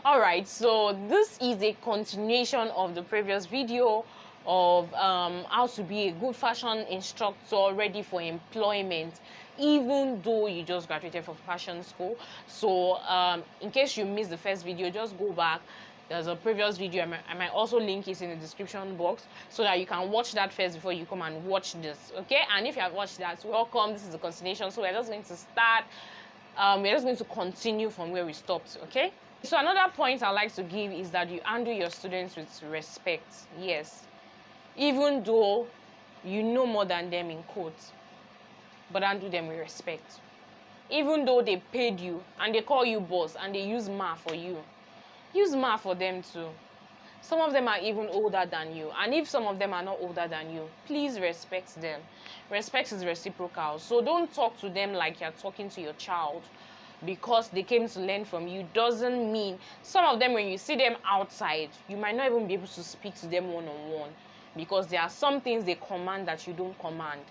Alright, so this is a continuation of the previous video of how to be a good fashion instructor ready for employment, even though you just graduated from fashion school. So in case you missed the first video, just go back. There's a previous video. I might also link it in the description box so that you can watch that first before you come and watch this, okay? And if you have watched that, welcome. This is the continuation. So we're just going to start. We're just going to continue from where we stopped, okay? So another point I like to give is that you handle your students with respect. Yes, even though you know more than them in quotes, but handle them with respect. Even though they paid you and they call you boss and they use ma for you, use ma for them too. Some of them are even older than you, and if some of them are not older than you, please respect them. Respect is reciprocal, so don't talk to them like you're talking to your child. Because they came to learn from you doesn't mean some of them, when you see them outside, you might not even be able to speak to them one-on-one, because there are some things they command that you don't command.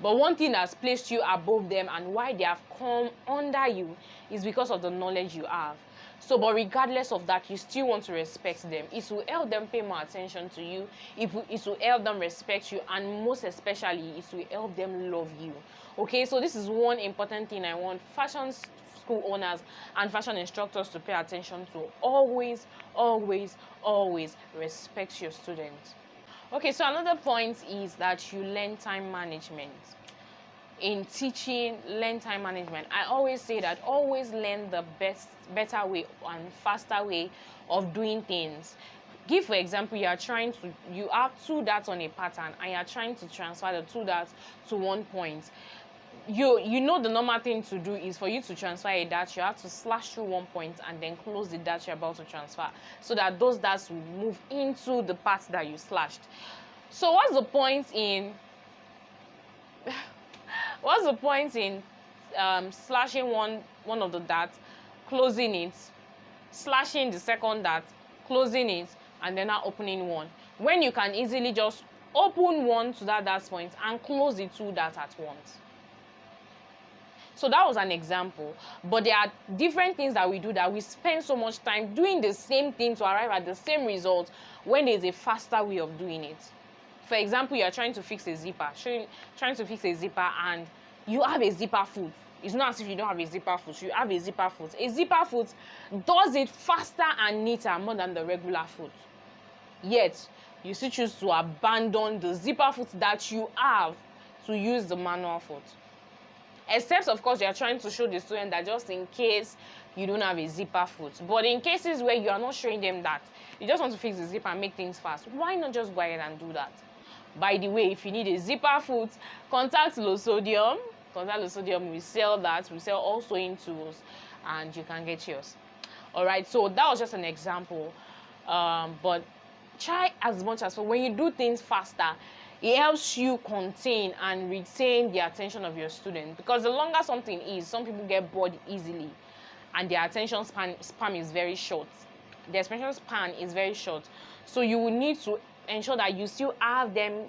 But one thing that's placed you above them and why they have come under you is because of the knowledge you have. So, but regardless of that, you still want to respect them. It will help them pay more attention to you. It will help them respect you, and most especially, it will help them love you. Okay, so this is one important thing I want fashion school owners and fashion instructors to pay attention to. Always, always, always respect your students. Okay, so another point is that you learn time management. In teaching, learn time management. I always say that always learn the better way and faster way of doing things. Give, for example, you have two dots on a pattern and you are trying to transfer the two dots to one point. You know the normal thing to do is for you to transfer a dot, you have to slash through one point and then close the dot you're about to transfer, so that those dots will move into the part that you slashed. So what's the point in slashing one of the dots, closing it, slashing the second dot, closing it, and then now opening one, when you can easily just open one to that dot point and close the two dots at once? So that was an example, but there are different things that we do that we spend so much time doing the same thing to arrive at the same result when there's a faster way of doing it. For example, you are trying to fix a zipper, and you have a zipper foot. It's not as if you don't have a zipper foot, you have a zipper foot. A zipper foot does it faster and neater more than the regular foot. Yet, you still choose to abandon the zipper foot that you have to use the manual foot. Except, of course, you are trying to show the student that just in case you don't have a zipper foot. But in cases where you are not showing them that, you just want to fix the zipper and make things fast, why not just go ahead and do that? By the way, if you need a zipper foot, contact Low Sodium. We sell that. We sell all sewing tools, and you can get yours. All right, so that was just an example. But try as much as possible. When you do things faster, it helps you contain and retain the attention of your student, because the longer something is, some people get bored easily and their attention span is very short. The attention span is very short. So you will need to ensure that you still have them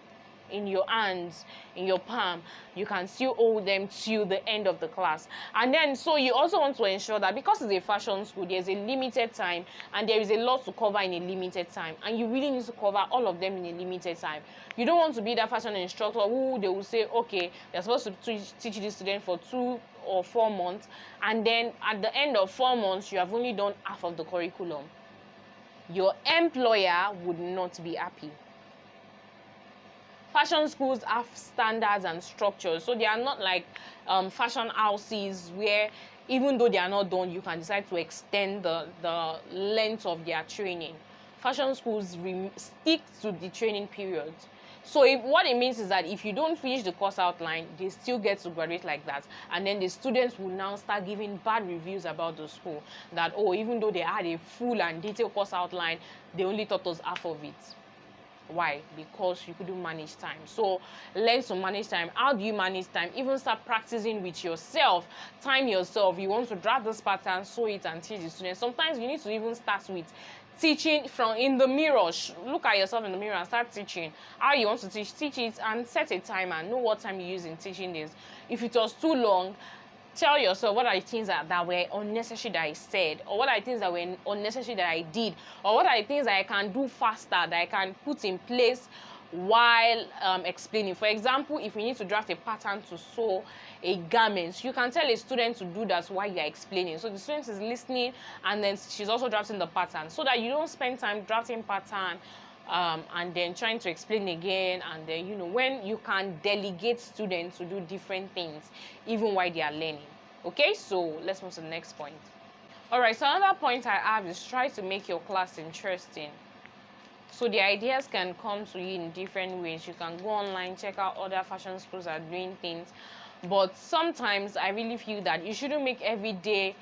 in your hands, in your palm. You can still hold them till the end of the class. And then, so you also want to ensure that because it's a fashion school, there's a limited time and there is a lot to cover in a limited time, and you really need to cover all of them in a limited time. You don't want to be that fashion instructor who they will say, okay, they're supposed to teach this student for 2 or 4 months, and then at the end of 4 months, you have only done half of the curriculum. Your employer would not be happy. Fashion schools have standards and structures, so they are not like fashion houses where even though they are not done, you can decide to extend the length of their training. Fashion schools stick to the training period. So what it means is that if you don't finish the course outline, they still get to graduate like that. And then the students will now start giving bad reviews about the school. That, oh, even though they had a full and detailed course outline, they only taught us half of it. Why? Because you couldn't manage time. So learn to manage time. How do you manage time? Even start practicing with yourself. Time yourself. You want to draft this pattern, sew it, and teach the students. Sometimes you need to even start with teaching from in the mirror. Look at yourself in the mirror and start teaching. How you want to teach it, and set a timer. Know what time you use in teaching this. If it was too long, Tell yourself, what are the things that were unnecessary that I said, or what are the things that were unnecessary that I did, or what are the things that I can do faster, that I can put in place while explaining. For example, if you need to draft a pattern to sew a garment, you can tell a student to do that while you are explaining. So the student is listening, and then she's also drafting the pattern, so that you don't spend time drafting pattern and then trying to explain again. And then, you know, when you can delegate students to do different things even while they are learning. Okay, so let's move to the next point. All right, so another point I have is try to make your class interesting. So the ideas can come to you in different ways. You can go online, check out other fashion schools are doing things, but sometimes I really feel that you shouldn't make every day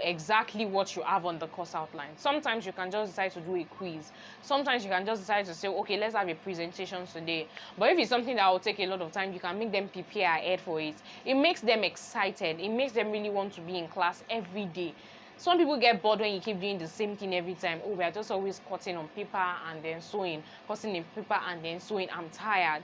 exactly what you have on the course outline. Sometimes you can just decide to do a quiz. Sometimes you can just decide to say, okay, let's have a presentation today. But if it's something that will take a lot of time, you can make them prepare ahead for it. It makes them excited. It makes them really want to be in class every day. Some people get bored when you keep doing the same thing every time. Oh, we are just always cutting on paper and then sewing, cutting in paper and then sewing. I'm tired.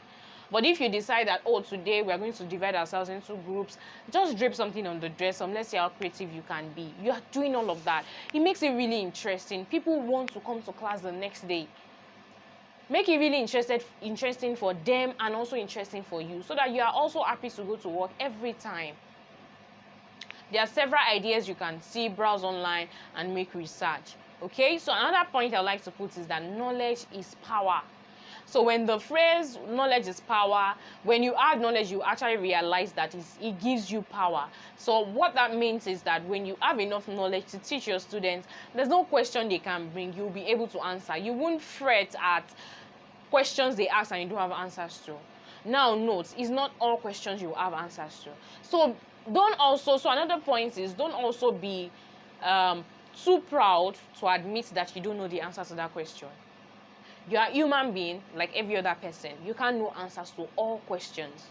But if you decide that, oh, today we are going to divide ourselves into groups, just drape something on the dress, let's see how creative you can be. You are doing all of that. It makes it really interesting. People want to come to class the next day. Make it really interesting for them and also interesting for you, so that you are also happy to go to work every time. There are several ideas you can see, browse online, and make research. Okay, so another point I'd like to put is that knowledge is power. So when the phrase knowledge is power, when you add knowledge, you actually realize that it gives you power. So what that means is that when you have enough knowledge to teach your students, there's no question they can bring, you'll be able to answer. You won't fret at questions they ask and you don't have answers to. Now note, it's not all questions you have answers to. So another point is, don't also be too proud to admit that you don't know the answer to that question. You are a human being like every other person. You can't know answers to all questions.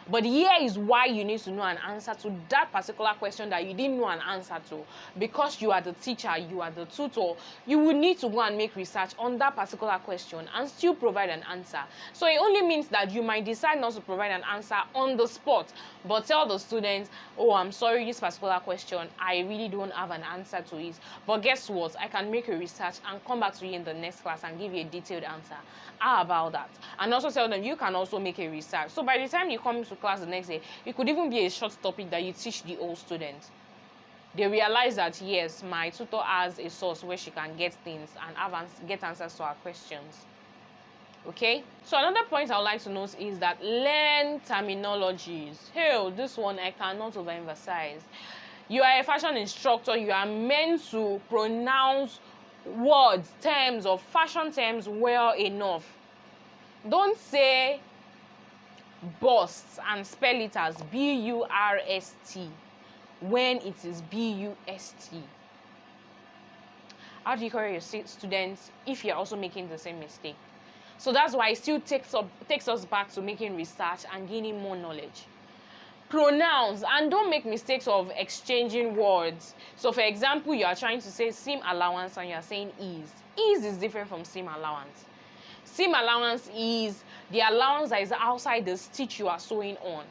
But here is why you need to know an answer to that particular question that you didn't know an answer to. Because you are the teacher, you are the tutor, you will need to go and make research on that particular question and still provide an answer. So it only means that you might decide not to provide an answer on the spot, but tell the students, oh, I'm sorry, this particular question, I really don't have an answer to it. But guess what? I can make a research and come back to you in the next class and give you a detailed answer. How about that? And also tell them you can also make a research. So by the time you come to class the next day, it could even be a short topic that you teach the old students. They realize that, yes, my tutor has a source where she can get things and get answers to our questions. Okay, so another point I would like to note is that learn terminologies. Hey, this one I cannot overemphasize. You are a fashion instructor. You are meant to pronounce words, terms, or fashion terms well enough. Don't say bust and spell it as B-U-R-S-T when it is B-U-S-T. How do you correct your students if you're also making the same mistake? So that's why it still takes us back to making research and gaining more knowledge. Pronounce, and don't make mistakes of exchanging words. So for example, you are trying to say seam allowance and you are saying ease. Ease is different from seam allowance. Seam allowance is the allowance that is outside the stitch you are sewing on.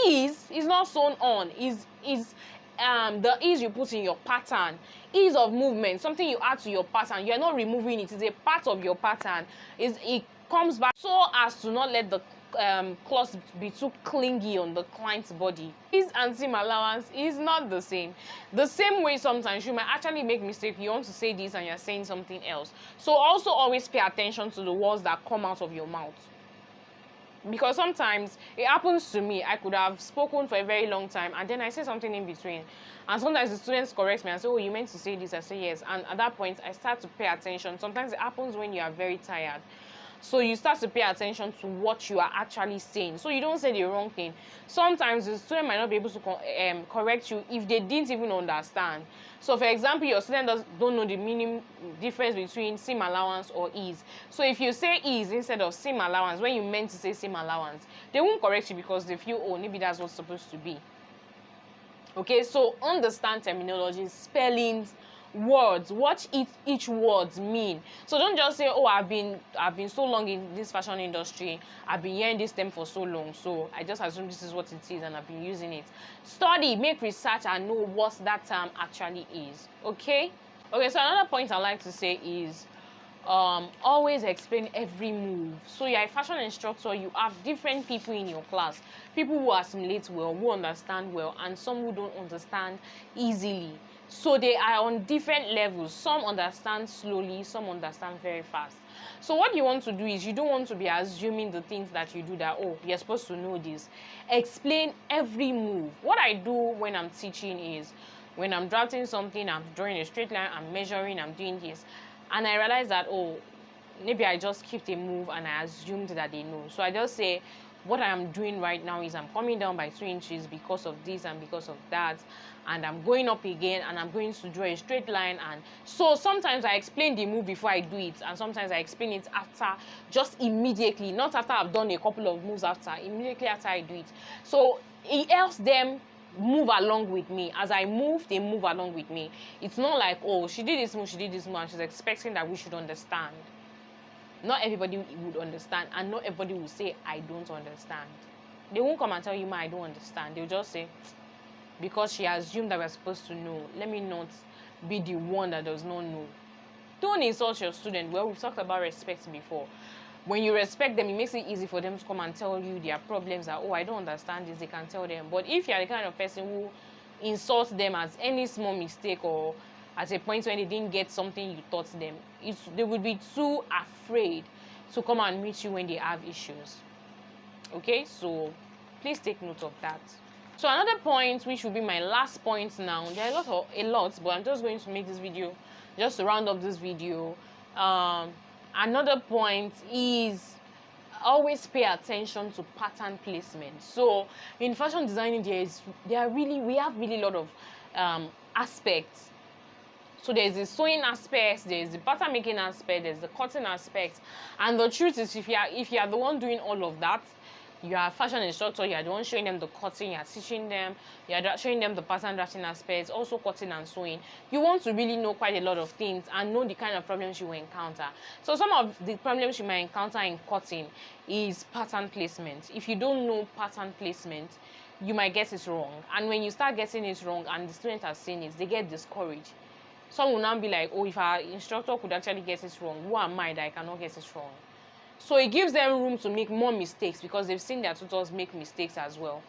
Ease is not sewn on, is the ease you put in your pattern. Ease of movement, something you add to your pattern. You are not removing it, it's a part of your pattern. It comes back so as to not let the cloth be too clingy on the client's body. Ease and seam allowance is not the same. The same way sometimes you might actually make mistake. You want to say this and you're saying something else. So also always pay attention to the words that come out of your mouth. Because sometimes it happens to me. I could have spoken for a very long time and then I say something in between. And sometimes the students correct me and say, oh, you meant to say this. I say yes. And at that point, I start to pay attention. Sometimes it happens when you are very tired. So you start to pay attention to what you are actually saying, so you don't say the wrong thing. Sometimes the student might not be able to correct you if they didn't even understand. So for example, your student don't know the difference between seam allowance or ease. So if you say ease instead of seam allowance when you meant to say seam allowance, they won't correct you because they feel, oh, maybe that's what's supposed to be. Okay, so understand terminology, spellings, words, what each words mean. So don't just say, oh, I've been so long in this fashion industry, I've been hearing this term for so long, so I just assume this is what it is and I've been using it. Study, make research, and know what that term actually is. Okay, so another point I like to say is always explain every move. So you're a fashion instructor, you have different people in your class, people who assimilate well, who understand well, and some who don't understand easily. So they are on different levels. Some understand slowly, some understand very fast. So what you want to do is, you don't want to be assuming the things that you do that, oh, you're supposed to know this. Explain every move. What I do when I'm teaching is, when I'm drafting something, I'm drawing a straight line, I'm measuring, I'm doing this, and I realize that, oh, maybe I just skipped a move and I assumed that they know. So I just say, what I am doing right now is I'm coming down by 2 inches because of this and because of that, and I'm going up again and I'm going to draw a straight line. And so sometimes I explain the move before I do it, and sometimes I explain it after, just immediately, not after I've done a couple of moves, after, immediately after I do it. So it helps them move along with me. As I move, they move along with me. It's not like, oh, she did this move, and she's expecting that we should understand. Not everybody would understand, and not everybody will say, I don't understand. They won't come and tell you, ma, I don't understand. They'll just say, because she assumed that we're supposed to know, let me not be the one that does not know. Don't insult your student. Well, we've talked about respect before. When you respect them, it makes it easy for them to come and tell you their problems, that, oh, I don't understand this, they can tell them. But if you're the kind of person who insults them at any small mistake, or at a point when they didn't get something you taught them, they would be too afraid to come and meet you when they have issues. Okay, so please take note of that. So another point, which will be my last point now, there are a lot, but I'm just going to make this video, just to round up this video. Another point is, always pay attention to pattern placement. So in fashion designing, we have really a lot of aspects. So there's the sewing aspect, there's the pattern making aspect, there's the cutting aspect, and the truth is, if you are the one doing all of that, you are a fashion instructor, you are the one showing them the cutting, you are teaching them, you are showing them the pattern drafting aspects, also cutting and sewing. You want to really know quite a lot of things and know the kind of problems you will encounter. So some of the problems you might encounter in cutting is pattern placement. If you don't know pattern placement, you might get it wrong. And when you start getting it wrong and the students are seeing it, they get discouraged. Some will now be like, oh, if our instructor could actually get it wrong, who am I that I cannot get it wrong? So it gives them room to make more mistakes, because they've seen their tutors make mistakes as well.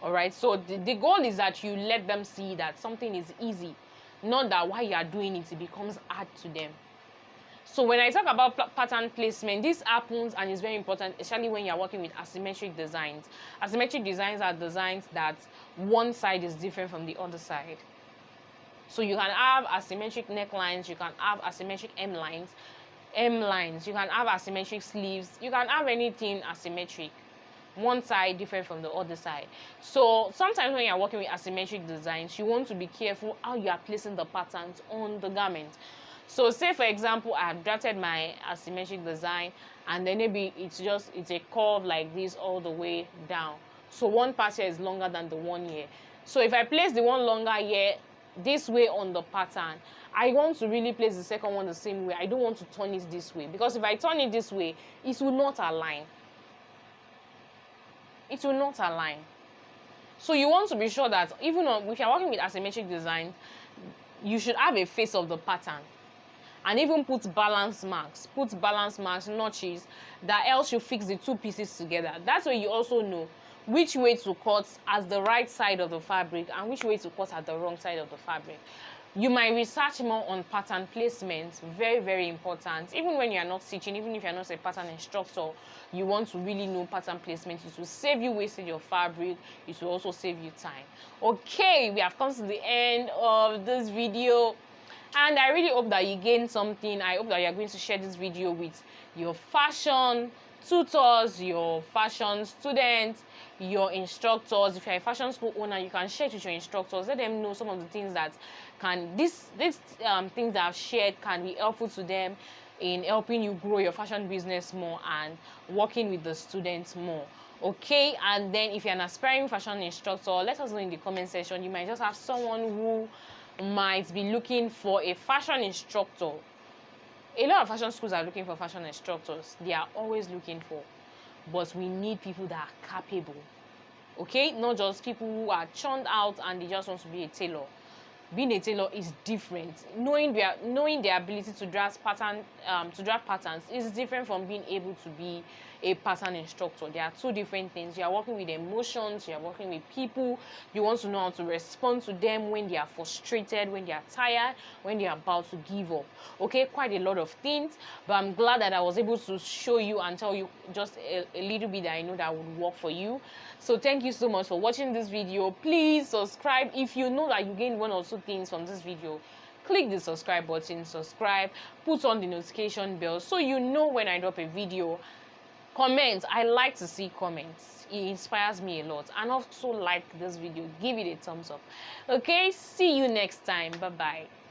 Alright, so the goal is that you let them see that something is easy, not that while you are doing it, it becomes hard to them. So when I talk about pattern placement, this happens and is very important, especially when you're working with asymmetric designs. Asymmetric designs are designs that one side is different from the other side. So you can have asymmetric necklines, you can have asymmetric M lines, you can have asymmetric sleeves, you can have anything asymmetric. One side different from the other side. So sometimes when you're working with asymmetric designs, you want to be careful how you are placing the patterns on the garment. So say for example, I have drafted my asymmetric design, and then maybe it's a curve like this all the way down. So one part here is longer than the one here. So if I place the one longer here this way on the pattern, I want to really place the second one the same way. I don't want to turn it this way, because if I turn it this way, it will not align. It will not align. So you want to be sure that even if you're working with asymmetric design, you should have a face of the pattern, and even put balance marks, notches, that else you fix the two pieces together. That's way you also know which way to cut as the right side of the fabric and which way to cut at the wrong side of the fabric. You might research more on pattern placement. Very, very important. Even when you are not teaching, even if you are not a pattern instructor, you want to really know pattern placement. It will save you wasting your fabric. It will also save you time. Okay, we have come to the end of this video, and I really hope that you gained something. I hope that you are going to share this video with your fashion tutors, your fashion students, your instructors. If you're a fashion school owner, you can share it with your instructors. Let them know some of the things that things that I've shared can be helpful to them in helping you grow your fashion business more and working with the students more. Okay, and then if you're an aspiring fashion instructor, let us know in the comment section. You might just have someone who might be looking for a fashion instructor. A lot of fashion schools are looking for fashion instructors. They are always looking for, but we need people that are capable. Okay, not just people who are churned out and they just want to be a tailor. Being a tailor is different. Knowing their ability to draft patterns is different from being able to be a pattern instructor. There are two different things. You are working with emotions, you are working with people. You want to know how to respond to them when they are frustrated, when they are tired, when they are about to give up. Okay, quite a lot of things, but I'm glad that I was able to show you and tell you just a little bit that I know that would work for you. So thank you so much for watching this video. Please subscribe if you know that you gained one or two things from this video. Click the subscribe button, subscribe, put on the notification bell so you know when I drop a video. Comment. I like to see comments. It inspires me a lot. And also like this video, give it a thumbs up. Okay, see you next time. Bye bye.